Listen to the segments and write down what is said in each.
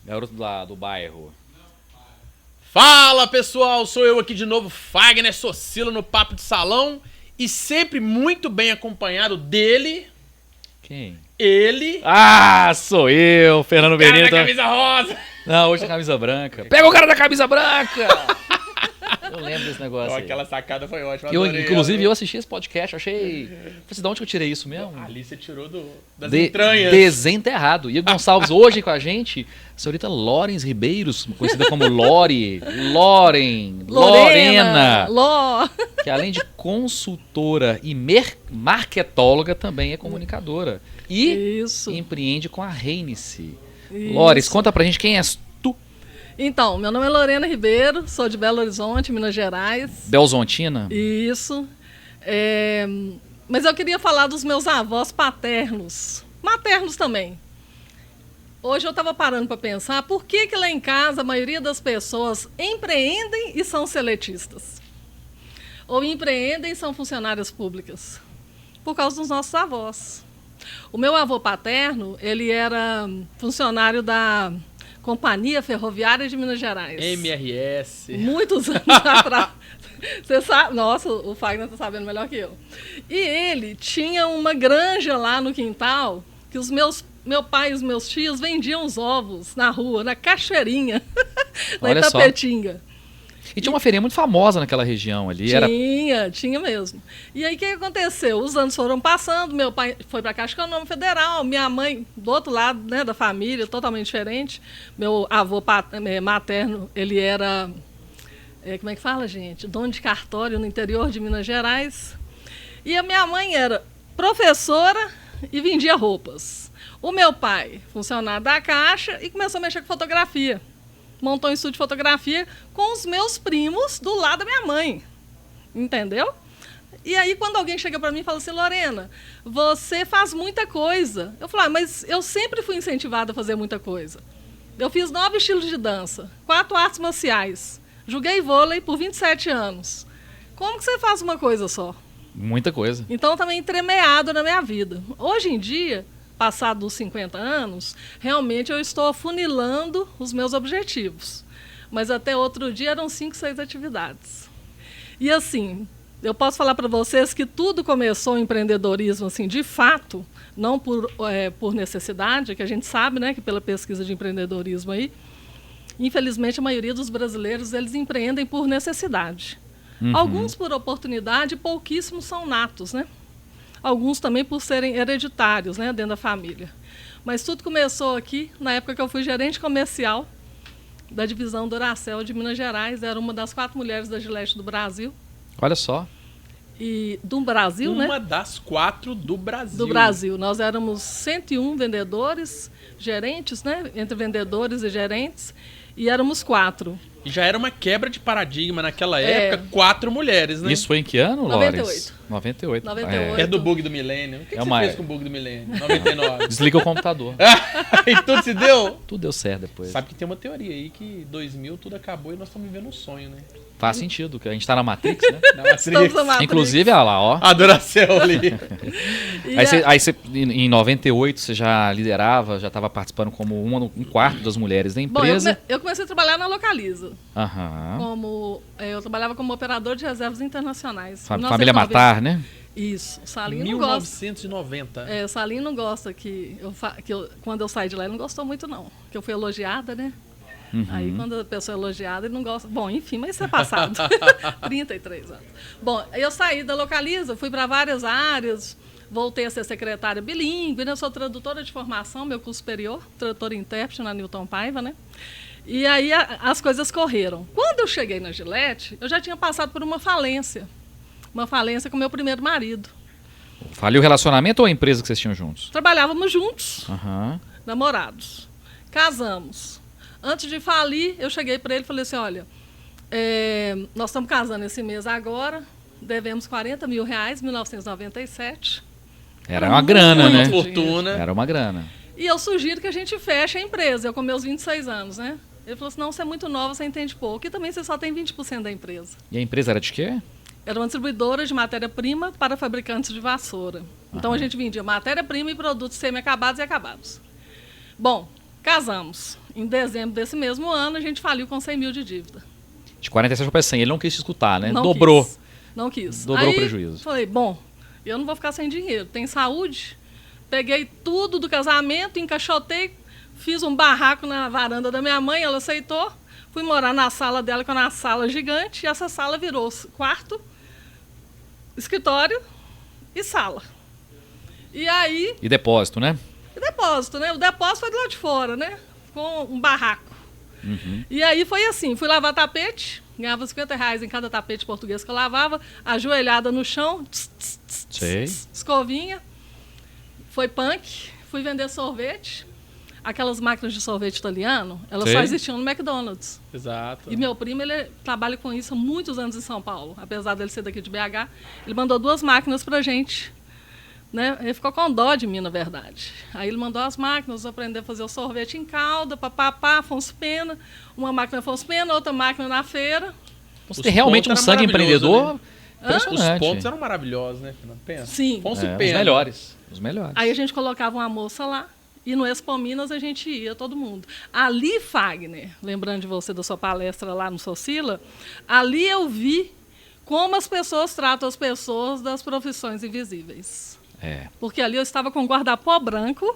Garoto do bairro. Fala pessoal, sou eu aqui de novo, Fagner Socilo no Papo de Salão e sempre muito bem acompanhado dele. Quem? Ele. Ah, sou eu, Fernando Benito. Cara da camisa rosa. Não, hoje é camisa branca. Pega o cara da camisa branca! Eu lembro desse negócio aí. Aquela sacada foi ótima. Inclusive, eu assisti esse podcast, achei... Falei assim, de onde que eu tirei isso mesmo? Ali você tirou das entranhas. Desenterrado. Igor Gonçalves hoje com a gente, a senhorita Lorens Ribeiros, conhecida como Lori, Lorena, que além de consultora e marketóloga, também é comunicadora. E empreende com a Heinesse. Lores, conta pra gente quem és tu. Então, meu nome é Lorena Ribeiro, sou de Belo Horizonte, Minas Gerais. Belzontina? Isso. Mas eu queria falar dos meus avós paternos, maternos também. Hoje eu estava parando para pensar por que lá em casa a maioria das pessoas empreendem e são seletistas. Ou empreendem e são funcionárias públicas. Por causa dos nossos avós. O meu avô paterno, ele era funcionário da Companhia Ferroviária de Minas Gerais. MRS. Muitos anos atrás. Você sabe? Nossa, o Fagner está sabendo melhor que eu. E ele tinha uma granja lá no quintal que meu pai e os meus tios vendiam os ovos na rua, na Cachoeirinha, na Itapetinga. E tinha uma feirinha muito famosa naquela região ali. Tinha mesmo. E aí o que aconteceu? Os anos foram passando, meu pai foi para a Caixa Econômica Federal, minha mãe do outro lado, né, da família, totalmente diferente. Meu avô materno, ele era, como é que fala, gente? Dono de cartório no interior de Minas Gerais. E a minha mãe era professora e vendia roupas. O meu pai, funcionário da Caixa, e começou a mexer com fotografia. Montou um estúdio de fotografia com os meus primos do lado da minha mãe. Entendeu? E aí, quando alguém chega para mim e fala assim, Lorena, você faz muita coisa. Eu falo, mas eu sempre fui incentivada a fazer muita coisa. Eu fiz 9 estilos de dança, 4 artes marciais, joguei vôlei por 27 anos. Como que você faz uma coisa só? Muita coisa. Então, também entremeado na minha vida. Hoje em dia, passado dos 50 anos, realmente eu estou afunilando os meus objetivos. Mas até outro dia eram 5, 6 atividades. E assim, eu posso falar para vocês que tudo começou o empreendedorismo, assim, de fato, não por necessidade, que a gente sabe, né, que pela pesquisa de empreendedorismo aí, infelizmente a maioria dos brasileiros, eles empreendem por necessidade. Uhum. Alguns por oportunidade, pouquíssimos são natos, né? Alguns também por serem hereditários, né, dentro da família. Mas tudo começou aqui, na época que eu fui gerente comercial da divisão Duracell de Minas Gerais. Era uma das 4 mulheres da Gillette do Brasil. Olha só. E do Brasil, né? Uma das 4 do Brasil. Do Brasil. Nós éramos 101 vendedores, gerentes, né, entre vendedores e gerentes, e éramos 4. E já era uma quebra de paradigma naquela época, 4 mulheres, né? Isso foi em que ano, 98. Lores? 98. 98. É do bug do milênio. O que você fez com o bug do milênio? 99. Desliga o computador. E tudo se deu? Tudo deu certo depois. Sabe que tem uma teoria aí que 2000 tudo acabou e nós estamos vivendo um sonho, né? Faz sentido, que a gente tá na Matrix, né? Na Matrix. Inclusive, olha lá, ó. A Duracell ali. Aí você, em 98, você já liderava, já estava participando como um quarto das mulheres da empresa. Bom, eu comecei a trabalhar na Localiza. Aham. Eu trabalhava como operador de reservas internacionais. Família Matar, né? Isso. O Salinho 1990. O Salinho não gosta quando eu saí de lá, ele não gostou muito, não. Que eu fui elogiada, né? Uhum. Aí, quando a pessoa é elogiada, ele não gosta. Bom, enfim, mas isso é passado. 33 anos. Bom, eu saí da Localiza, fui para várias áreas, voltei a ser secretária bilíngue, né? Eu sou tradutora de formação, meu curso superior, tradutora e intérprete na Newton Paiva, né? E aí as coisas correram. Quando eu cheguei na Gillette, eu já tinha passado por uma falência. Uma falência com meu primeiro marido. Faliu o relacionamento ou a empresa que vocês tinham juntos? Trabalhávamos juntos, uhum. Namorados. Casamos. Antes de falir, eu cheguei para ele e falei assim, olha, nós estamos casando esse mês agora, devemos R$40 mil, 1997. Era uma grana, né? Fortuna. Era uma grana. E eu sugiro que a gente feche a empresa, eu com meus 26 anos, né? Ele falou assim, não, você é muito nova, você entende pouco, e também você só tem 20% da empresa. E a empresa era de quê? Era uma distribuidora de matéria-prima para fabricantes de vassoura. Então a gente vendia matéria-prima e produtos semi-acabados e acabados. Bom, casamos Em dezembro desse mesmo ano, a gente faliu com 100 mil de dívida. De 47 para 100. Ele não quis te escutar, né? Não Dobrou. Quis. Não quis. Dobrou aí, o prejuízo. Falei, bom, eu não vou ficar sem dinheiro. Tem saúde. Peguei tudo do casamento, encaixotei, fiz um barraco na varanda da minha mãe, ela aceitou. Fui morar na sala dela, que é uma sala gigante, e essa sala virou quarto, escritório e sala. E aí... E depósito, né? E depósito, né? O depósito foi do lado de fora, né? Com um barraco. Uhum. E aí foi assim, fui lavar tapete, ganhava R$50 em cada tapete português que eu lavava, ajoelhada no chão, escovinha. Foi punk, fui vender sorvete. Aquelas máquinas de sorvete italiano, elas só existiam no McDonald's. Exato. E meu primo, ele trabalha com isso há muitos anos em São Paulo. Apesar dele ser daqui de BH, ele mandou 2 máquinas pra gente. Né? Ele ficou com dó de mim, na verdade. Aí ele mandou as máquinas, aprender a fazer o sorvete em calda, papapá, Afonso Pena. Uma máquina Afonso Pena, outra máquina na feira. Você tem realmente um sangue empreendedor, né? Os pontos eram maravilhosos, né, Fernando? Pensa. Sim. Afonso Pena. Os melhores. Aí a gente colocava uma moça lá, e no Expo Minas a gente ia, todo mundo. Ali, Fagner, lembrando de você da sua palestra lá no Socila, ali eu vi como as pessoas tratam as pessoas das profissões invisíveis. Porque ali eu estava com um guarda-pó branco,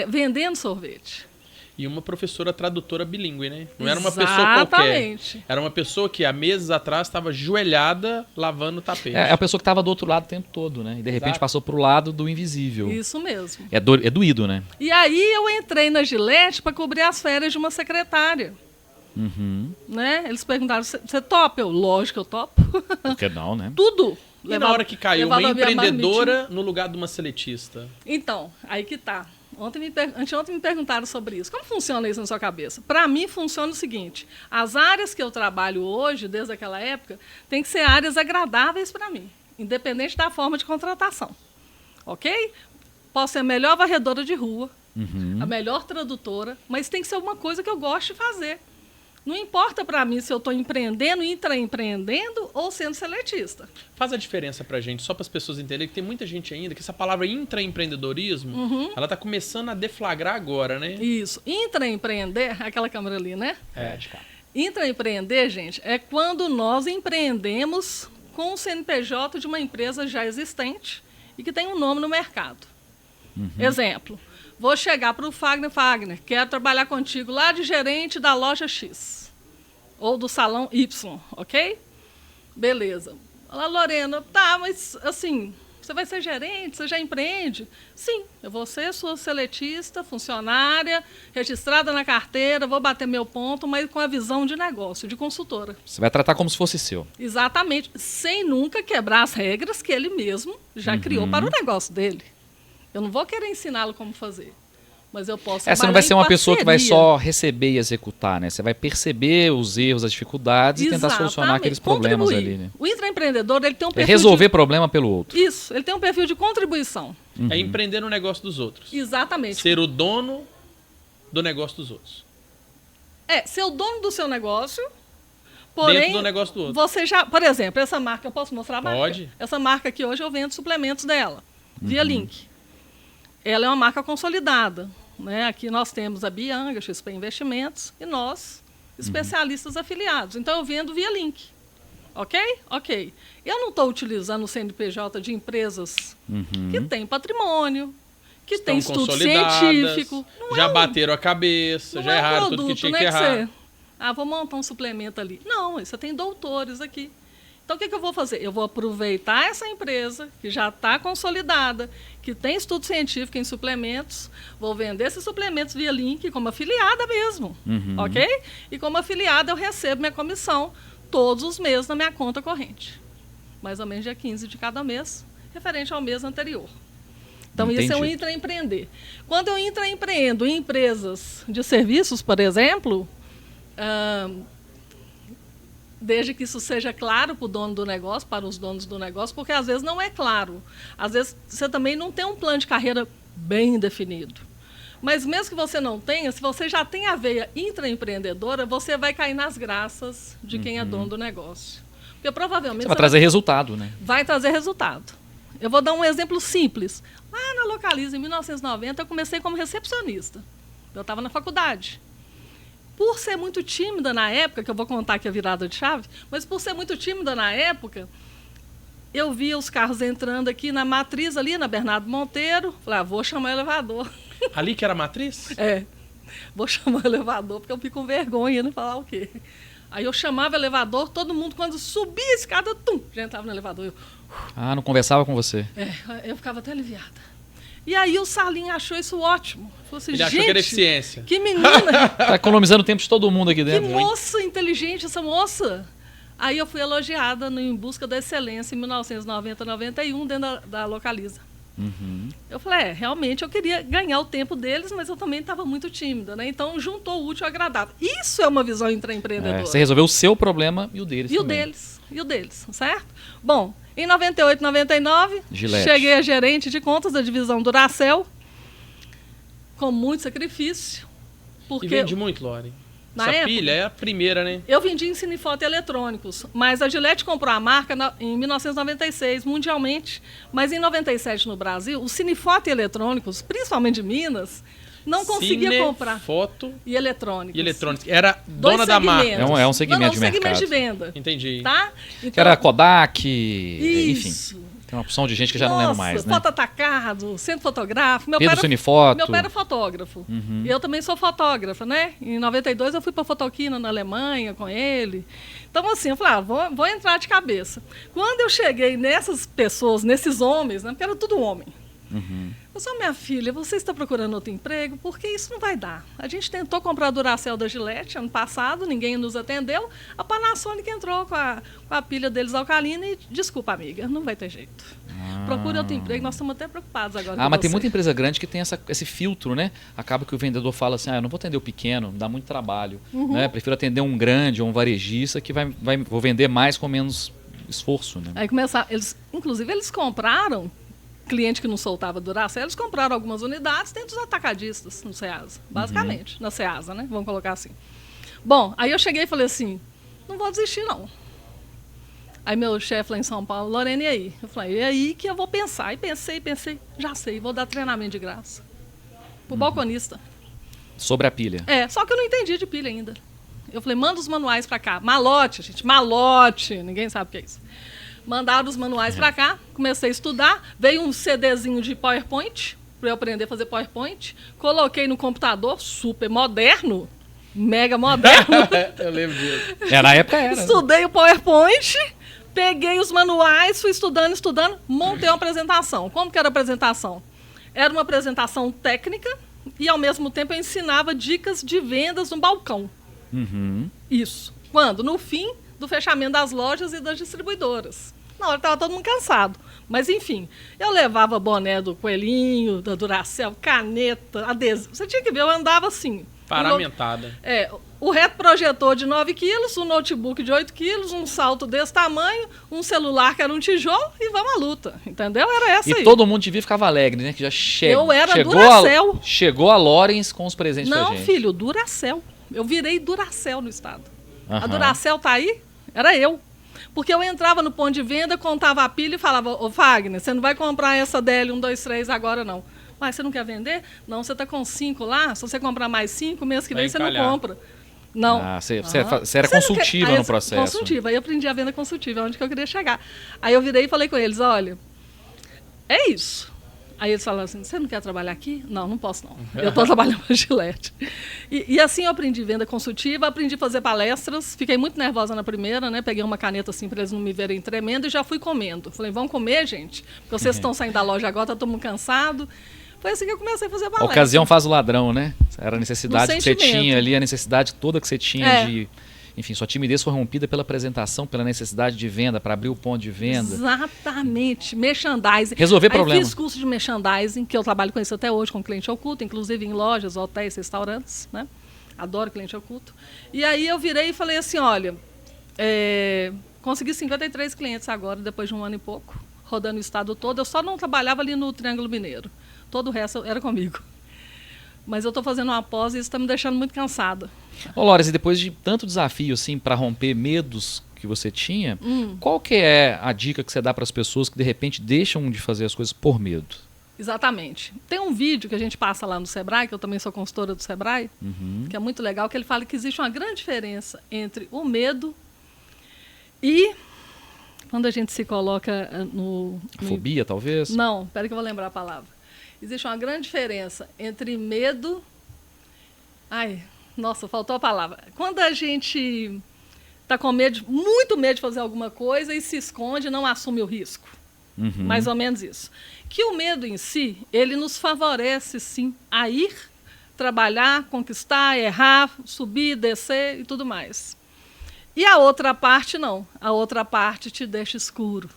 vendendo sorvete. E uma professora tradutora bilíngue, né? Não era uma pessoa qualquer. Era uma pessoa que há meses atrás estava ajoelhada lavando o tapete. É a pessoa que estava do outro lado o tempo todo, né? E de repente passou pro lado do invisível. Isso mesmo. É doído, né? E aí eu entrei na Gillette para cobrir as férias de uma secretária. Uhum. Né? Eles perguntaram, você topa? Eu, lógico que eu topo. Por que não, né? Tudo. E na hora que caiu uma empreendedora no lugar de uma seletista? Então, aí que tá. Anteontem me perguntaram sobre isso. Como funciona isso na sua cabeça? Para mim, funciona o seguinte. As áreas que eu trabalho hoje, desde aquela época, tem que ser áreas agradáveis para mim, independente da forma de contratação. Ok? Posso ser a melhor varredora de rua, a melhor tradutora, mas tem que ser alguma coisa que eu goste de fazer. Não importa para mim se eu estou empreendendo, intraempreendendo ou sendo seletista. Faz a diferença para a gente, só para as pessoas entenderem que tem muita gente ainda que essa palavra intraempreendedorismo, ela está começando a deflagrar agora, né? Isso. Intraempreender, aquela câmera ali, né? De cá. Intraempreender, gente, é quando nós empreendemos com o CNPJ de uma empresa já existente e que tem um nome no mercado. Exemplo. Vou chegar para o Fagner, quero trabalhar contigo lá de gerente da loja X. Ou do salão Y, ok? Beleza. Olá, Lorena, tá, mas assim, você vai ser gerente, você já empreende? Sim, eu vou ser sua seletista, funcionária, registrada na carteira, vou bater meu ponto, mas com a visão de negócio, de consultora. Você vai tratar como se fosse seu. Exatamente, sem nunca quebrar as regras que ele mesmo já criou para o negócio dele. Eu não vou querer ensiná-lo como fazer, mas eu posso Você não vai ser uma pessoa que vai só receber e executar, né? Você vai perceber os erros, as dificuldades e tentar solucionar aqueles problemas ali, né? O intraempreendedor, ele tem um perfil resolver problema pelo outro. Isso, ele tem um perfil de contribuição. É empreender no negócio dos outros. Exatamente. Ser o dono do negócio dos outros. Ser o dono do seu negócio, porém... Dentro do negócio do outro. Você já... Por exemplo, essa marca, eu posso mostrar a marca? Pode. Essa marca aqui hoje eu vendo suplementos dela, via link. Ela é uma marca consolidada. Né? Aqui nós temos a Bianga, XP Investimentos, e nós, especialistas afiliados. Então, eu vendo via link. Ok? Ok. Eu não estou utilizando o CNPJ de empresas que têm patrimônio, que têm estudo científico. Já bateram a cabeça, já erraram tudo que tinha que errar. Vou montar um suplemento ali. Não, você tem doutores aqui. Então, o que eu vou fazer? Eu vou aproveitar essa empresa, que já está consolidada, que tem estudo científico em suplementos, vou vender esses suplementos via link como afiliada mesmo, ok? E como afiliada eu recebo minha comissão todos os meses na minha conta corrente. Mais ou menos dia 15 de cada mês, referente ao mês anterior. Então, isso é um intraempreender. Quando eu intraempreendo em empresas de serviços, por exemplo... desde que isso seja claro para o dono do negócio, para os donos do negócio, porque às vezes não é claro. Às vezes você também não tem um plano de carreira bem definido. Mas mesmo que você não tenha, se você já tem a veia intraempreendedora, você vai cair nas graças de quem é dono do negócio. Porque provavelmente... Você vai trazer resultado, né? Vai trazer resultado. Eu vou dar um exemplo simples. Lá na Localiza, em 1990, eu comecei como recepcionista. Eu estava na faculdade. por ser muito tímida na época, que eu vou contar aqui a virada de chave, mas por ser muito tímida na época, eu via os carros entrando aqui na matriz, ali na Bernardo Monteiro. Falei, vou chamar o elevador. Ali que era a matriz? É, vou chamar o elevador, porque eu fico com vergonha de falar o quê. Aí eu chamava o elevador, todo mundo, quando subia a escada, já entrava no elevador. Não conversava com você? Eu ficava até aliviada. E aí o Salim achou isso ótimo. Falou assim, ele achou que era eficiência. Que menina! Tá economizando o tempo de todo mundo aqui dentro. Que moça inteligente essa moça! Aí eu fui elogiada em busca da excelência em 1990-91 dentro da Localiza. Eu falei, realmente eu queria ganhar o tempo deles, mas eu também estava muito tímida, né? Então juntou o útil ao agradável. Isso é uma visão intraempreendedora. Você resolveu o seu problema e o deles também. E o deles, certo? Bom, em 98, 99, cheguei a gerente de contas da divisão Duracell, com muito sacrifício. Porque e vende muito, Lore? Na Essa época, pilha é a primeira, né? Eu vendi em Cinefoto e eletrônicos, mas a Gillette comprou a marca em 1996, mundialmente. Mas em 97 no Brasil, o Cinefoto e eletrônicos, principalmente de Minas, não conseguia comprar. Foto e eletrônicos. E eletrônicos. Era dona da marca. É um segmento de mercado. Segmento de venda. Entendi. Tá? Então, era Kodak, isso. Enfim. Tem uma opção de gente que já não lembra mais, né? Foto Atacado, Centro Fotográfico. Pedro Cinefoto. Meu pai era fotógrafo. Eu também sou fotógrafa, né? Em 92 eu fui para Fotoquina na Alemanha com ele. Então, assim, eu falei, vou entrar de cabeça. Quando eu cheguei nessas pessoas, nesses homens, né? Porque era tudo homem. Eu sou minha filha, você está procurando outro emprego? Porque isso não vai dar. A gente tentou comprar a Duracell da Gillette ano passado, ninguém nos atendeu. A Panasonic entrou com a pilha deles alcalina e, desculpa, amiga, não vai ter jeito. Procure outro emprego, nós estamos até preocupados agora. Mas tem muita empresa grande que tem esse filtro, né? Acaba que o vendedor fala assim, eu não vou atender o pequeno, dá muito trabalho. Né? Prefiro atender um grande ou um varejista que vou vender mais com menos esforço. Né? Aí inclusive eles compraram, cliente que não soltava Duracell, eles compraram algumas unidades dentro dos atacadistas no Ceasa, basicamente, na Ceasa, né? Vamos colocar assim. Bom, aí eu cheguei e falei assim, não vou desistir não. Aí meu chefe lá em São Paulo, Lorena, e aí? Eu falei, e aí que eu vou pensar? Aí pensei, já sei, vou dar treinamento de graça. Pro balconista. Sobre a pilha. Só que eu não entendi de pilha ainda. Eu falei, manda os manuais pra cá. Malote, gente, malote. Ninguém sabe o que é isso. Mandaram os manuais pra cá, comecei a estudar. Veio um CDzinho de PowerPoint, pra eu aprender a fazer PowerPoint. Coloquei no computador, super moderno, mega moderno. Eu lembro disso. Na época era. Estudei o PowerPoint, peguei os manuais, fui estudando, montei uma apresentação. Como que era a apresentação? Era uma apresentação técnica e, ao mesmo tempo, eu ensinava dicas de vendas no balcão. Isso. Quando? No fim do fechamento das lojas e das distribuidoras. Na hora estava todo mundo cansado. Mas, enfim, eu levava boné do Coelhinho, da Duracell, caneta, adesivo. Você tinha que ver, eu andava assim. Paramentada. O retroprojetor de 9 quilos, um notebook de 8 quilos, um salto desse tamanho, um celular que era um tijolo e vamos à luta. Entendeu? Era essa aí. E todo mundo devia ficava alegre, né? Que já eu era Duracell. Chegou a Lorens com os presentes pra gente. Não, filho, Duracell. Eu virei Duracell no estado. A Duracell tá aí? Era eu. Porque eu entrava no ponto de venda, contava a pilha e falava, ô Fagner, você não vai comprar essa DL 123 agora não. Mas você não quer vender? Não, você está com 5 lá, se você comprar mais 5, mês que vem você não compra. Não. Você era consultiva no processo. Consultiva, aí eu aprendi a venda consultiva, onde que eu queria chegar. Aí eu virei e falei com eles, olha, é isso. Aí eles falaram assim, você não quer trabalhar aqui? Não, não posso não. Eu estou trabalhando na Gillette. E assim eu aprendi venda consultiva, aprendi a fazer palestras, fiquei muito nervosa na primeira, né? Peguei uma caneta assim para eles não me verem tremendo e já fui comendo. Falei, vamos comer, gente? Porque vocês estão saindo da loja agora, tá todo mundo cansado. Foi assim que eu comecei a fazer palestra. A ocasião faz o ladrão, né? Era a necessidade que você tinha ali, a necessidade toda que você tinha de... Enfim, sua timidez foi rompida pela apresentação, pela necessidade de venda, para abrir o ponto de venda. Exatamente. Merchandising. Resolver problema. Fiz curso de merchandising, que eu trabalho com isso até hoje, com cliente oculto, inclusive em lojas, hotéis, restaurantes, né? Adoro cliente oculto. E aí eu virei e falei assim, olha, consegui 53 clientes agora, depois de um ano e pouco, rodando o estado todo. Eu só não trabalhava ali no Triângulo Mineiro. Todo o resto era comigo. Mas eu estou fazendo uma pós e isso está me deixando muito cansada. Ô, Lores, e depois de tanto desafio assim, para romper medos que você tinha, qual que é a dica que você dá para as pessoas que de repente deixam de fazer as coisas por medo? Exatamente. Tem um vídeo que a gente passa lá no Sebrae, que eu também sou consultora do Sebrae, que é muito legal, que ele fala que existe uma grande diferença entre o medo e quando a gente se coloca no... Fobia, talvez? Não, espera que eu vou lembrar a palavra. Existe uma grande diferença entre medo... Ai, nossa, faltou a palavra. Quando a gente está com medo, muito medo de fazer alguma coisa e se esconde e não assume o risco. Mais ou menos isso. Que o medo em si, ele nos favorece, sim, a ir, trabalhar, conquistar, errar, subir, descer e tudo mais. E a outra parte, não. A outra parte te deixa escuro,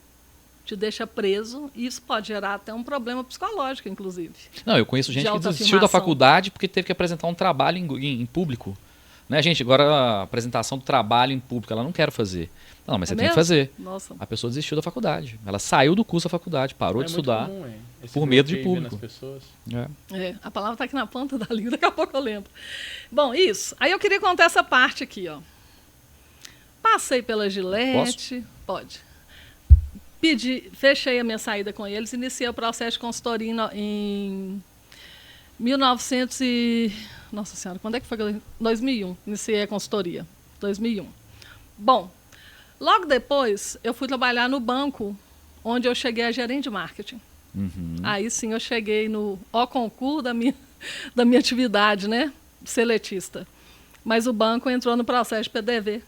te deixa preso, e isso pode gerar até um problema psicológico, inclusive. Não, eu conheço gente que desistiu da faculdade porque teve que apresentar um trabalho em público. Né, gente, agora a apresentação do trabalho em público, ela não quer fazer. Não, mas você tem que fazer. Nossa. A pessoa desistiu da faculdade. Ela saiu do curso da faculdade, parou de estudar por medo de público. A palavra está aqui na ponta da língua, daqui a pouco eu lembro. Bom, isso. Aí eu queria contar essa parte aqui, ó. Passei pela Gillette. Posso? Pode. Fechei a minha saída com eles, iniciei o processo de consultoria em 1900 e... Nossa Senhora, quando é que foi? 2001. Iniciei a consultoria. 2001. Bom, logo depois, eu fui trabalhar no banco, onde eu cheguei a gerente de marketing. Aí sim eu cheguei no concurso da minha atividade, né? Seletista. Mas o banco entrou no processo de PDV.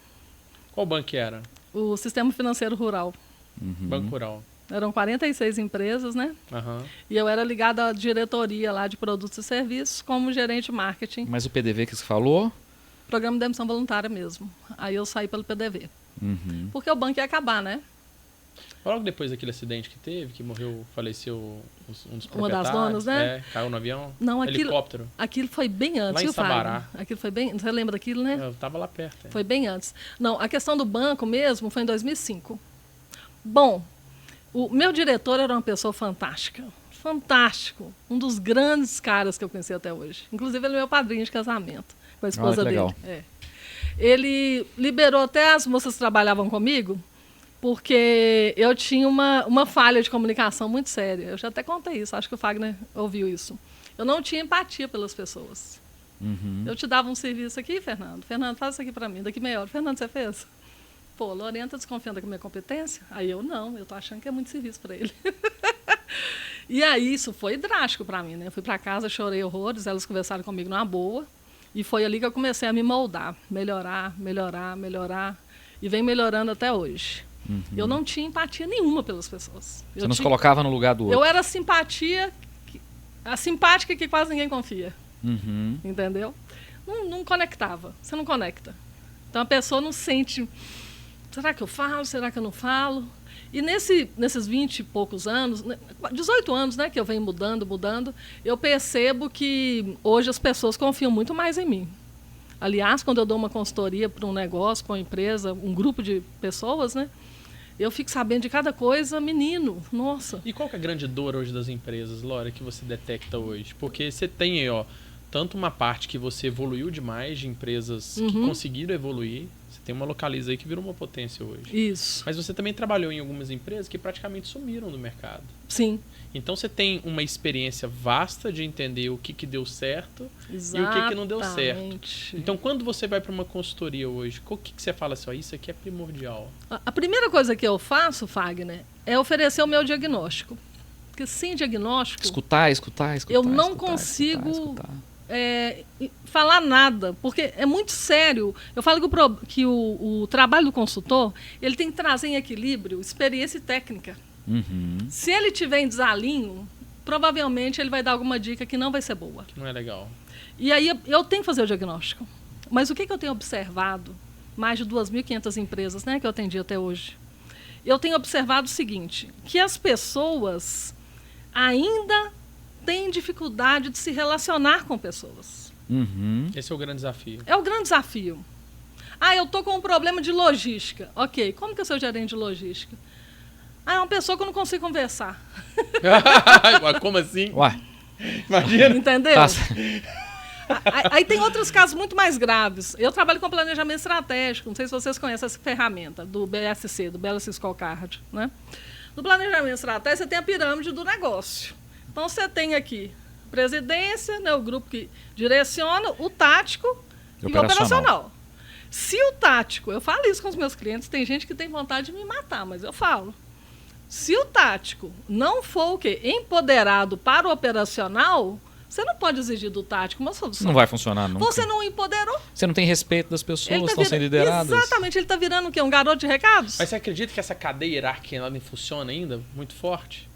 Qual banco que era? O Sistema Financeiro Rural. Banco Rural. Eram 46 empresas, né? E eu era ligada à diretoria lá de produtos e serviços como gerente de marketing. Mas o PDV que você falou? Programa de demissão voluntária mesmo. Aí eu saí pelo PDV. Porque o banco ia acabar, né? Logo depois daquele acidente que teve, que morreu, faleceu um dos proprietários. Uma das donas, né? Caiu no avião. Não, helicóptero. Aquilo foi bem antes. Lá em Sabará. Aquilo foi bem... Você lembra daquilo, né? Eu estava lá perto. Foi bem antes. Não, a questão do banco mesmo foi em 2005. Bom, o meu diretor era uma pessoa fantástica. Fantástico. Um dos grandes caras que eu conheci até hoje. Inclusive, ele é meu padrinho de casamento, com a esposa dele. Legal. Ele liberou até as moças que trabalhavam comigo, porque eu tinha uma falha de comunicação muito séria. Eu já até contei isso, acho que o Fagner ouviu isso. Eu não tinha empatia pelas pessoas. Eu te dava um serviço aqui, Fernando. Fernando, faz isso aqui para mim, daqui meia hora. Fernando, você fez? Pô, Lorena tá desconfiando da minha competência? Aí eu não, eu tô achando que é muito serviço para ele. E aí isso foi drástico para mim, né? Eu fui para casa, chorei horrores, elas conversaram comigo numa boa. E foi ali que eu comecei a me moldar, melhorar. E vem melhorando até hoje. Eu não tinha empatia nenhuma pelas pessoas. Você não se colocava no lugar do outro. Eu era a simpática que quase ninguém confia. Entendeu? Não conectava. Você não conecta. Então a pessoa não sente... Será que eu falo? Será que eu não falo? E nesses 20 e poucos anos, 18 anos, né, que eu venho mudando, eu percebo que hoje as pessoas confiam muito mais em mim. Aliás, quando eu dou uma consultoria para um negócio, para uma empresa, um grupo de pessoas, né, eu fico sabendo de cada coisa, menino, nossa. E qual que é a grande dor hoje das empresas, Laura, que você detecta hoje? Porque você tem aí, tanto uma parte que você evoluiu demais, de empresas que conseguiram evoluir. Você tem uma Localiza aí que virou uma potência hoje. Isso. Mas você também trabalhou em algumas empresas que praticamente sumiram do mercado. Sim. Então você tem uma experiência vasta de entender o que deu certo Exatamente. E o que não deu certo. Então quando você vai para uma consultoria hoje, o que você fala assim, isso aqui é primordial? A primeira coisa que eu faço, Fagner, é oferecer o meu diagnóstico. Porque sem diagnóstico... Escutar. Eu não consigo... falar nada, porque é muito sério. Eu falo que o trabalho do consultor, ele tem que trazer em equilíbrio experiência e técnica. Se ele tiver em desalinho, provavelmente ele vai dar alguma dica que não vai ser boa. Que não é legal. E aí eu tenho que fazer o diagnóstico. Mas o que eu tenho observado, mais de 2.500 empresas, né, que eu atendi até hoje, eu tenho observado o seguinte, que as pessoas ainda têm dificuldade de se relacionar com pessoas. Esse é o grande desafio. É o grande desafio. Eu estou com um problema de logística. Ok, como que eu sou gerente de logística? É uma pessoa que eu não consigo conversar. Como assim? Ué. Imagina. Entendeu? Aí tem outros casos muito mais graves. Eu trabalho com planejamento estratégico. Não sei se vocês conhecem essa ferramenta do BSC, do Balance Scorecard, né? No planejamento estratégico, você tem a pirâmide do negócio. Então, você tem aqui presidência, né, o grupo que direciona, o tático e o operacional. Se o tático, eu falo isso com os meus clientes, tem gente que tem vontade de me matar, mas eu falo. Se o tático não for o quê? Empoderado para o operacional, você não pode exigir do tático uma solução. Não vai funcionar nunca. Você não empoderou. Você não tem respeito das pessoas que estão sendo lideradas. Exatamente, ele está virando o quê? Um garoto de recados? Mas você acredita que essa cadeia hierárquica ela nem funciona ainda? Muito forte?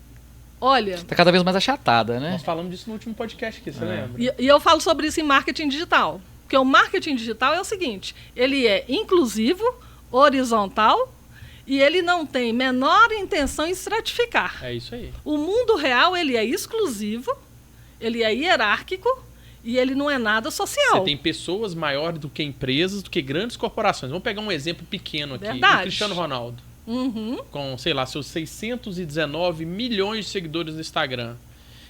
Olha... Está cada vez mais achatada, né? Nós falamos disso no último podcast aqui, você lembra? E eu falo sobre isso em marketing digital. Porque o marketing digital é o seguinte, ele é inclusivo, horizontal e ele não tem menor intenção em estratificar. É isso aí. O mundo real, ele é exclusivo, ele é hierárquico e ele não é nada social. Você tem pessoas maiores do que empresas, do que grandes corporações. Vamos pegar um exemplo pequeno aqui. Verdade. O Cristiano Ronaldo. Com, sei lá, seus 619 milhões de seguidores no Instagram.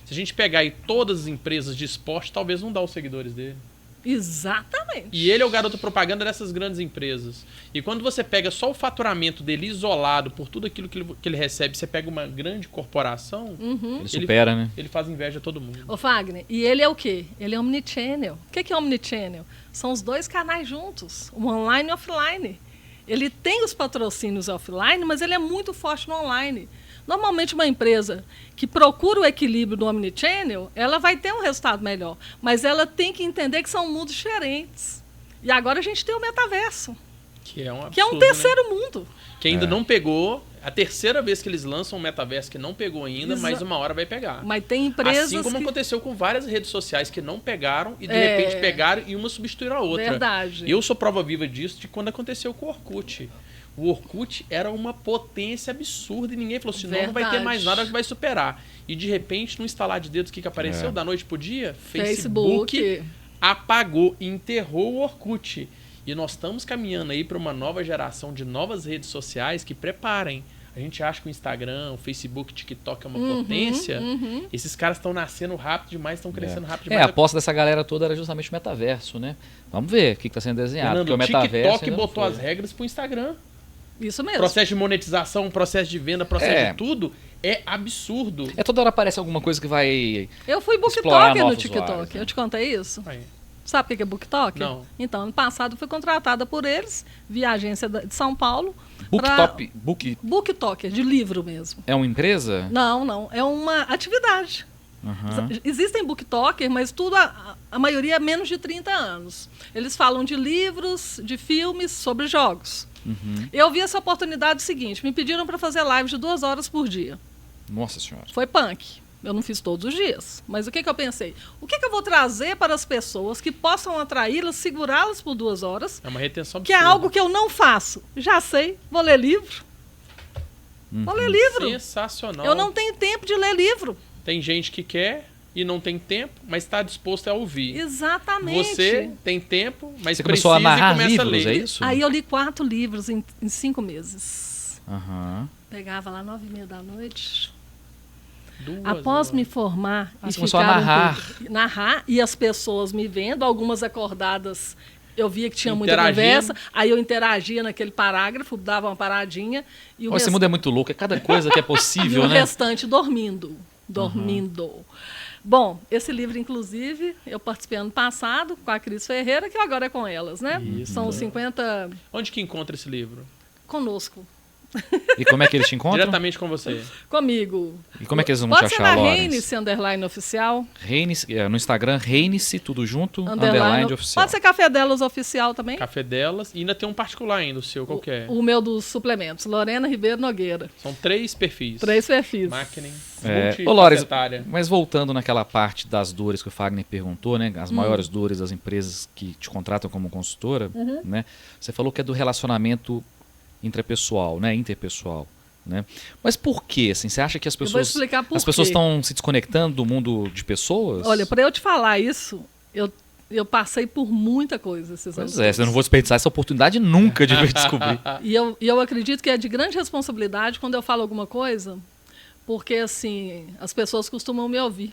Se a gente pegar aí todas as empresas de esporte, talvez não dá os seguidores dele. Exatamente. E ele é o garoto propaganda dessas grandes empresas. E quando você pega só o faturamento dele isolado por tudo aquilo que ele recebe, você pega uma grande corporação, ele supera, né? Ele faz inveja a todo mundo. Ô, Fagner, e ele é o quê? Ele é omnichannel. O que é omnichannel? São os dois canais juntos, o online e o offline. Ele tem os patrocínios offline, mas ele é muito forte no online. Normalmente, uma empresa que procura o equilíbrio do omnichannel, ela vai ter um resultado melhor. Mas ela tem que entender que são mundos diferentes. E agora a gente tem o metaverso. Que é um absurdo, que é um terceiro mundo. Que ainda não pegou. A terceira vez que eles lançam um metaverso que não pegou ainda, mas uma hora vai pegar. Mas tem empresas assim como aconteceu com várias redes sociais que não pegaram e de repente pegaram e uma substituíram a outra. Verdade. Eu sou prova viva disso de quando aconteceu com o Orkut. O Orkut era uma potência absurda e ninguém falou assim, não vai ter mais nada que vai superar. E de repente, no instalar de dedos, o que apareceu da noite pro dia? Facebook apagou e enterrou o Orkut. E nós estamos caminhando aí para uma nova geração de novas redes sociais que preparem. A gente acha que o Instagram, o Facebook, o TikTok é uma potência. Esses caras estão nascendo rápido demais, estão crescendo rápido demais. A aposta dessa galera toda era justamente o metaverso, né? Vamos ver o que está sendo desenhado. Fernando, porque o TikTok botou as regras pro Instagram. Isso mesmo. Processo de monetização, processo de venda, processo de tudo é absurdo. Toda hora aparece alguma coisa que vai. Eu fui booktoker no TikTok. Usuários, né? Eu te contei isso? Aí. Sabe o que é booktoker? Não. Então, ano passado, fui contratada por eles, via agência de São Paulo. Booktoker, de livro mesmo. É uma empresa? Não. É uma atividade. Existem booktoker, mas tudo, a maioria é menos de 30 anos. Eles falam de livros, de filmes, sobre jogos. Eu vi essa oportunidade seguinte, me pediram para fazer lives de 2 horas por dia. Nossa Senhora. Foi punk. Eu não fiz todos os dias. Mas o que eu pensei? O que eu vou trazer para as pessoas que possam atraí-las, segurá-las por 2 horas? É uma retenção absurda. Que é algo que eu não faço. Já sei, vou ler livro. Vou ler livro. Sensacional. Eu não tenho tempo de ler livro. Tem gente que quer e não tem tempo, mas está disposto a ouvir. Exatamente. Você tem tempo, mas você precisa começou a narrar e começa livros, a ler. É isso? Aí eu li 4 livros em 5 meses. Pegava lá 9h30 da noite. 2 Após horas. me formar e começou a narrar. Narrar e as pessoas me vendo, algumas acordadas, eu via que tinha muita Interagindo. conversa, aí eu interagia naquele parágrafo, dava uma paradinha e o Esse mundo é muito louco, é cada coisa que é possível, e o né? restante dormindo. Bom, esse livro, inclusive, eu participei ano passado com a Cris Ferreira, que agora é com elas, né? Isso. São 50 Onde que encontra esse livro? conosco. E como é que eles te encontram? Diretamente com você. Comigo. E como é que eles vão Pode te ser achar, na Lawrence? Reinice, _ oficial. Reinice, no Instagram, Reinice, tudo junto, _ oficial. Pode ser Café Delas Oficial também. Café Delas. E ainda tem um particular ainda, o seu, qual que é? O meu dos suplementos, Lorena Ribeiro Nogueira. São 3 perfis. 3 perfis. Marketing. Ô, Lawrence, multifacetária. mas voltando naquela parte das dores que o Fagner perguntou, né? As maiores dores das empresas que te contratam como consultora, né? Você falou que é do relacionamento intrapessoal, né? Interpessoal. Né? Mas por quê? Assim, você acha que as pessoas estão se desconectando do mundo de pessoas? Olha, para eu te falar isso, eu passei por muita coisa esses anos. Pois é, eu não vou desperdiçar essa oportunidade nunca de descobrir. E eu acredito que é de grande responsabilidade quando eu falo alguma coisa, porque assim, as pessoas costumam me ouvir.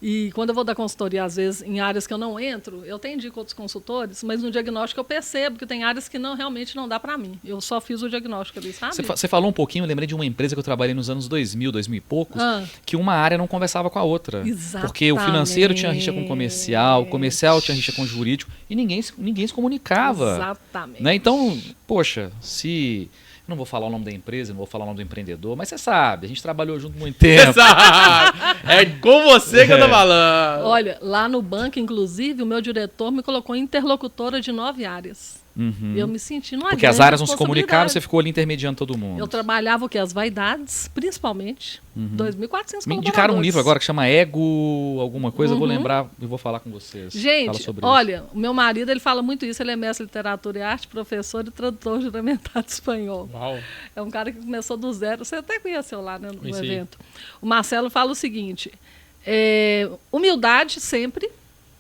E quando eu vou dar consultoria, às vezes, em áreas que eu não entro, eu tenho dica com outros consultores, mas no diagnóstico eu percebo que tem áreas que realmente não dá para mim. Eu só fiz o diagnóstico ali, sabe? Você falou um pouquinho, eu lembrei de uma empresa que eu trabalhei nos anos 2000 e poucos, que uma área não conversava com a outra. Exatamente. Porque o financeiro tinha rixa com o comercial tinha rixa com o jurídico, e ninguém se comunicava. Exatamente. Né? Então, poxa, se... Eu não vou falar o nome da empresa, não vou falar o nome do empreendedor, mas você sabe, a gente trabalhou junto muito tempo. É com você que eu tô falando. Olha, lá no banco, inclusive, o meu diretor me colocou interlocutora de 9 áreas. Eu me senti numa Porque as áreas não se comunicaram, você ficou ali intermediando todo mundo. Eu trabalhava o quê? As vaidades, principalmente. 2.400 colaboradores. Me indicaram um livro agora que chama Ego alguma coisa, eu vou lembrar e vou falar com vocês. Gente, olha, o meu marido, ele fala muito isso, ele é mestre em literatura e arte, professor e tradutor juramentado espanhol. Uau. É um cara que começou do zero, você até conheceu lá, né, no evento. O Marcelo fala o seguinte, humildade sempre.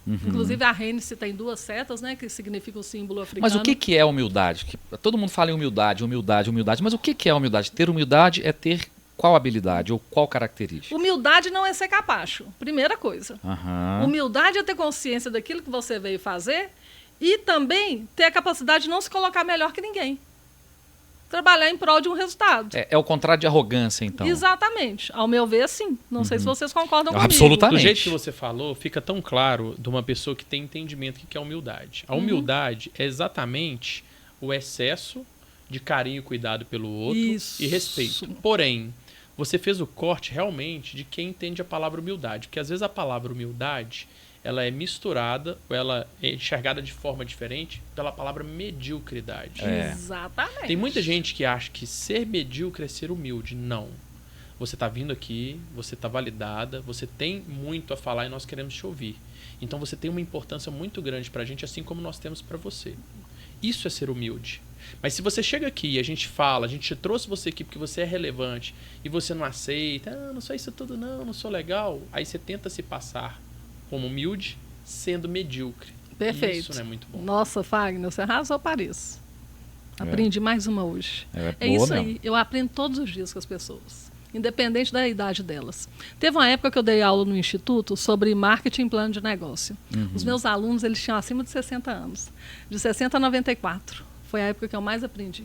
Inclusive a Hennessy tem 2 setas, né, que significa o símbolo africano. Mas o que é humildade? Todo mundo fala em humildade, mas o que é humildade? Ter humildade é ter qual habilidade ou qual característica? Humildade não é ser capacho, primeira coisa. Humildade é ter consciência daquilo que você veio fazer e também ter a capacidade de não se colocar melhor que ninguém. Trabalhar em prol de um resultado. É o contrário de arrogância, então. Exatamente. Ao meu ver, sim. Não sei se vocês concordam comigo. Absolutamente. Do jeito que você falou, fica tão claro de uma pessoa que tem entendimento do que é humildade. A humildade é exatamente o excesso de carinho e cuidado pelo outro e respeito. Porém, você fez o corte realmente de quem entende a palavra humildade. Porque às vezes a palavra humildade ela é misturada, ou ela é enxergada de forma diferente pela palavra mediocridade. Exatamente. Tem muita gente que acha que ser medíocre é ser humilde. Não. Você está vindo aqui, você está validada, você tem muito a falar e nós queremos te ouvir. Então você tem uma importância muito grande para a gente, assim como nós temos para você. Isso é ser humilde. Mas se você chega aqui e a gente fala, a gente trouxe você aqui porque você é relevante e você não aceita, não sou isso tudo não sou legal, aí você tenta se passar como humilde, sendo medíocre. Perfeito. Isso não é muito bom. Nossa, Fagner, você arrasou para isso. Aprendi mais uma hoje. É isso aí. Eu aprendo todos os dias com as pessoas, independente da idade delas. Teve uma época que eu dei aula no Instituto sobre marketing e plano de negócio. Os meus alunos, eles tinham acima de 60 anos. De 60 a 94. Foi a época que eu mais aprendi.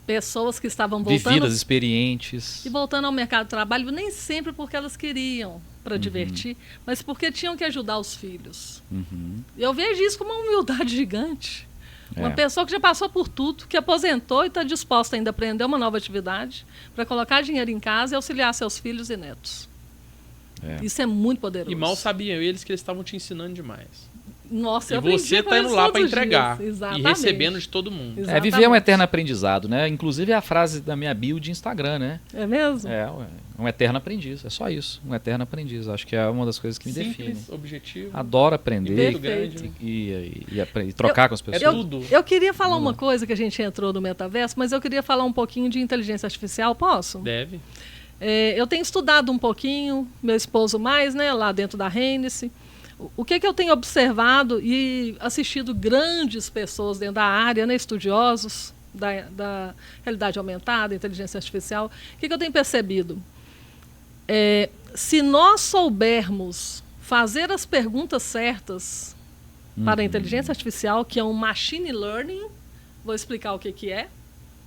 Pessoas que estavam voltando... Vividas, experientes. E voltando ao mercado de trabalho, nem sempre porque elas queriam, para divertir, mas porque tinham que ajudar os filhos. Eu vejo isso como uma humildade gigante. Uma pessoa que já passou por tudo, que aposentou e está disposta ainda a aprender uma nova atividade para colocar dinheiro em casa e auxiliar seus filhos e netos. Isso é muito poderoso. E mal sabiam eles que eles estavam te ensinando demais. Nossa, e você está indo lá para entregar e recebendo de todo mundo. Exatamente. Viver é um eterno aprendizado, né? Inclusive é a frase da minha bio de Instagram, né? É mesmo? É um eterno aprendiz, é só isso, um eterno aprendiz. Acho que é uma das coisas que me define. Objetivo. Adoro aprender e trocar com as pessoas. Eu queria falar uma coisa que a gente entrou no metaverso, mas eu queria falar um pouquinho de inteligência artificial, posso? Deve. Eu tenho estudado um pouquinho, meu esposo mais, né, lá dentro da Hennessy. O que eu tenho observado e assistido grandes pessoas dentro da área, né, estudiosos da realidade aumentada, inteligência artificial, o que eu tenho percebido? Se nós soubermos fazer as perguntas certas para a inteligência artificial, que é um machine learning, vou explicar o que é.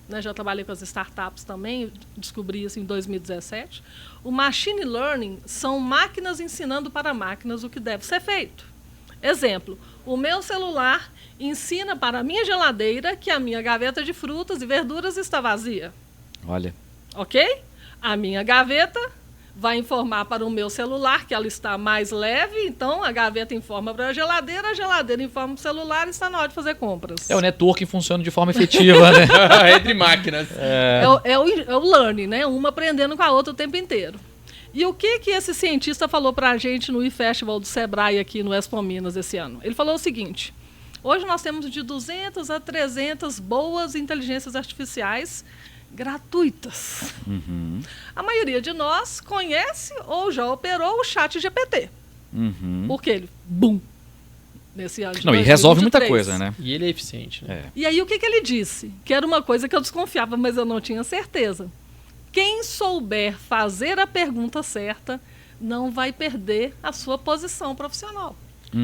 Né, já trabalhei com as startups também, descobri isso em 2017. O machine learning são máquinas ensinando para máquinas o que deve ser feito. Exemplo, o meu celular ensina para a minha geladeira que a minha gaveta de frutas e verduras está vazia. Olha. Ok? A minha gaveta vai informar para o meu celular que ela está mais leve, então a gaveta informa para a geladeira informa para o celular e está na hora de fazer compras. O networking funciona de forma efetiva, né? Entre máquinas. É o learning, né? Uma aprendendo com a outra o tempo inteiro. E o que esse cientista falou para a gente no eFestival do Sebrae aqui no Expo Minas esse ano? Ele falou o seguinte: hoje nós temos de 200 a 300 boas inteligências artificiais gratuitas. A maioria de nós conhece ou já operou o ChatGPT. Porque ele, nesse ano de 2023. E resolve muita coisa, né? E ele é eficiente. Né? E aí o que ele disse? Que era uma coisa que eu desconfiava, mas eu não tinha certeza. quem souber fazer a pergunta certa não vai perder a sua posição profissional.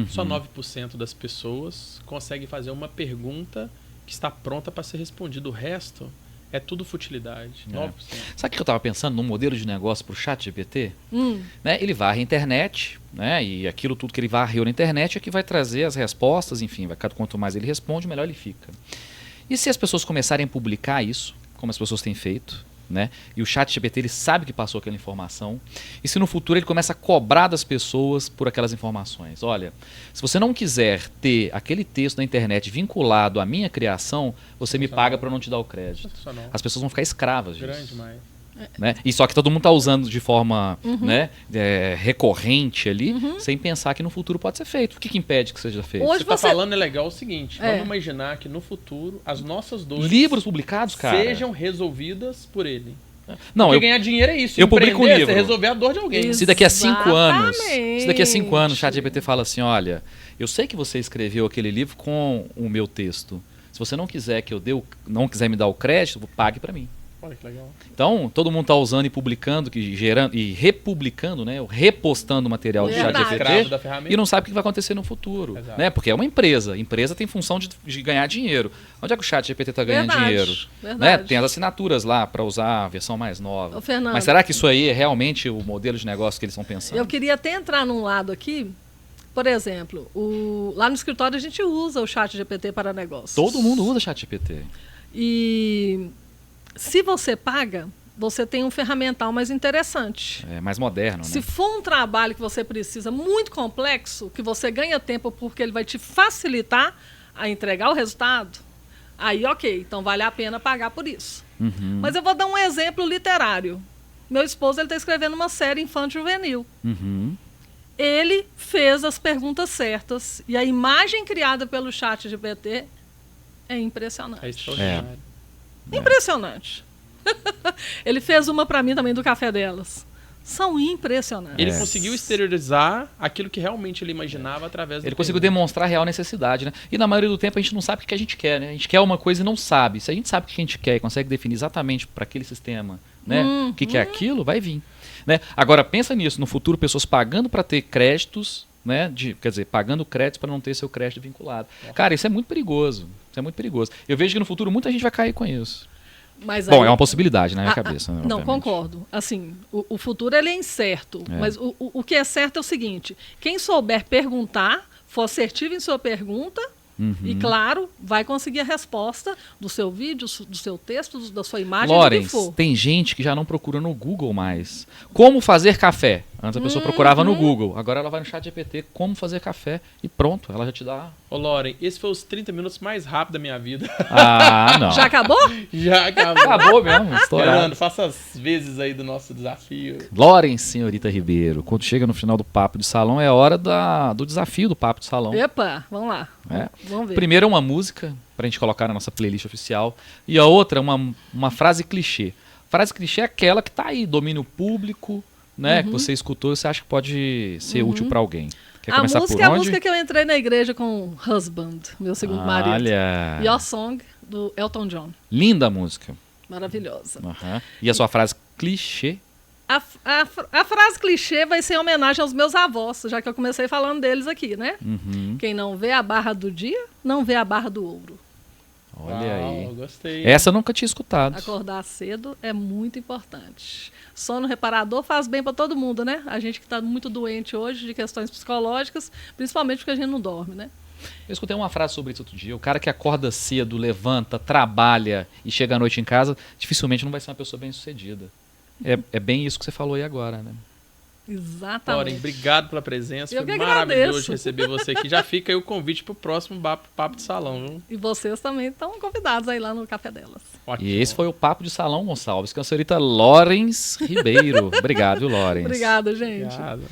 Só 9% das pessoas conseguem fazer uma pergunta que está pronta para ser respondida. O resto é tudo futilidade. 9%. Sabe o que eu estava pensando num modelo de negócio para o ChatGPT? Né? Ele varre a internet, né? E aquilo tudo que ele varreu na internet é que vai trazer as respostas, enfim, quanto mais ele responde, melhor ele fica. E se as pessoas começarem a publicar isso, como as pessoas têm feito, né? E o ChatGPT ele sabe que passou aquela informação, e se no futuro ele começa a cobrar das pessoas por aquelas informações. Olha, se você não quiser ter aquele texto na internet vinculado à minha criação, você me paga para eu não te dar o crédito. As pessoas vão ficar escravas disso. Grande demais. Né? E só que todo mundo está usando de forma né, recorrente ali, sem pensar que no futuro pode ser feito. O que impede que seja feito? Hoje você está falando é legal o seguinte, vamos imaginar que no futuro as nossas dores livros publicados, cara, sejam resolvidas por ele. Não, porque ganhar dinheiro é isso. Eu publico um livro. É resolver a dor de alguém. Se daqui a 5 anos, o ChatGPT fala assim, olha, eu sei que você escreveu aquele livro com o meu texto. Se você não quiser que não quiser me dar o crédito, pague para mim. Olha que legal. Então, todo mundo está usando e publicando, gerando e republicando, né, repostando material do ChatGPT e não sabe o que vai acontecer no futuro. Né? Porque é uma empresa. A empresa tem função de ganhar dinheiro. Onde é que o ChatGPT está ganhando dinheiro? Né? Tem as assinaturas lá para usar a versão mais nova. Mas será que isso aí é realmente o modelo de negócio que eles estão pensando? Eu queria até entrar num lado aqui. Por exemplo, lá no escritório a gente usa o ChatGPT para negócios. Todo mundo usa o ChatGPT. E se você paga, você tem um ferramental mais interessante. É mais moderno, Se né? for um trabalho que você precisa muito complexo, que você ganha tempo porque ele vai te facilitar a entregar o resultado, aí ok, então vale a pena pagar por isso. Mas eu vou dar um exemplo literário. Meu esposo está escrevendo uma série infanto-juvenil. Ele fez as perguntas certas e a imagem criada pelo ChatGPT é impressionante. É extraordinário. Impressionante. Ele fez uma para mim também do Café Delas. São impressionantes. Ele conseguiu exteriorizar aquilo que realmente ele imaginava através do Ele conseguiu demonstrar a real necessidade, né? E na maioria do tempo a gente não sabe o que a gente quer, né? A gente quer uma coisa e não sabe. Se a gente sabe o que a gente quer e consegue definir exatamente para aquele sistema, né? O que é aquilo, vai vir. Né? Agora, pensa nisso. No futuro, pessoas pagando para ter créditos, né? Quer dizer, pagando créditos para não ter seu crédito vinculado. Cara, isso é muito perigoso. Isso é muito perigoso. Eu vejo que no futuro muita gente vai cair com isso. Mas bom, é uma possibilidade na minha cabeça. Né, não, obviamente. Concordo. Assim, o futuro ele é incerto. Mas o que é certo é o seguinte. Quem souber perguntar, for assertivo em sua pergunta, e claro, vai conseguir a resposta do seu vídeo, do seu texto, da sua imagem, do que for. Tem gente que já não procura no Google mais. Como fazer café? Antes a pessoa procurava no Google. Agora ela vai no ChatGPT, como fazer café, e pronto, ela já te dá. Ô, Loren, esse foi os 30 minutos mais rápidos da minha vida. Ah, não. Já acabou? Já acabou. Acabou mesmo, estourado. Fernando, faça as vezes aí do nosso desafio. Loren, senhorita Ribeiro, quando chega no final do Papo de Salão, é hora do desafio do Papo de Salão. Epa, vamos lá. Vamos ver. Primeiro é uma música, pra gente colocar na nossa playlist oficial, e a outra é uma frase clichê. Frase clichê é aquela que tá aí, domínio público, né, que você escutou e você acha que pode ser útil para alguém. Quer começar por onde? É a música que eu entrei na igreja com Husband, meu segundo marido. Olha. Your Song, do Elton John. Linda a música. Maravilhosa. E a sua frase clichê? A frase clichê vai ser em homenagem aos meus avós, já que eu comecei falando deles aqui, né? Quem não vê a barra do dia, não vê a barra do ouro. Olha aí. Gostei. Essa eu nunca tinha escutado. Acordar cedo é muito importante. Sono reparador faz bem para todo mundo, né? A gente que está muito doente hoje de questões psicológicas, principalmente porque a gente não dorme, né? Eu escutei uma frase sobre isso outro dia. O cara que acorda cedo, levanta, trabalha e chega à noite em casa, dificilmente não vai ser uma pessoa bem-sucedida. É bem isso que você falou aí agora, né? Exatamente. Loren, obrigado pela presença. Eu Foi maravilhoso receber você aqui. Já fica aí o convite para o próximo Papo de Salão, viu? E vocês também estão convidados aí lá no Café Delas. Ótimo. E esse foi o Papo de Salão, Gonçalves, com a senhorita Loren Ribeiro. Obrigado, viu, Loren? Obrigada, gente. Obrigado.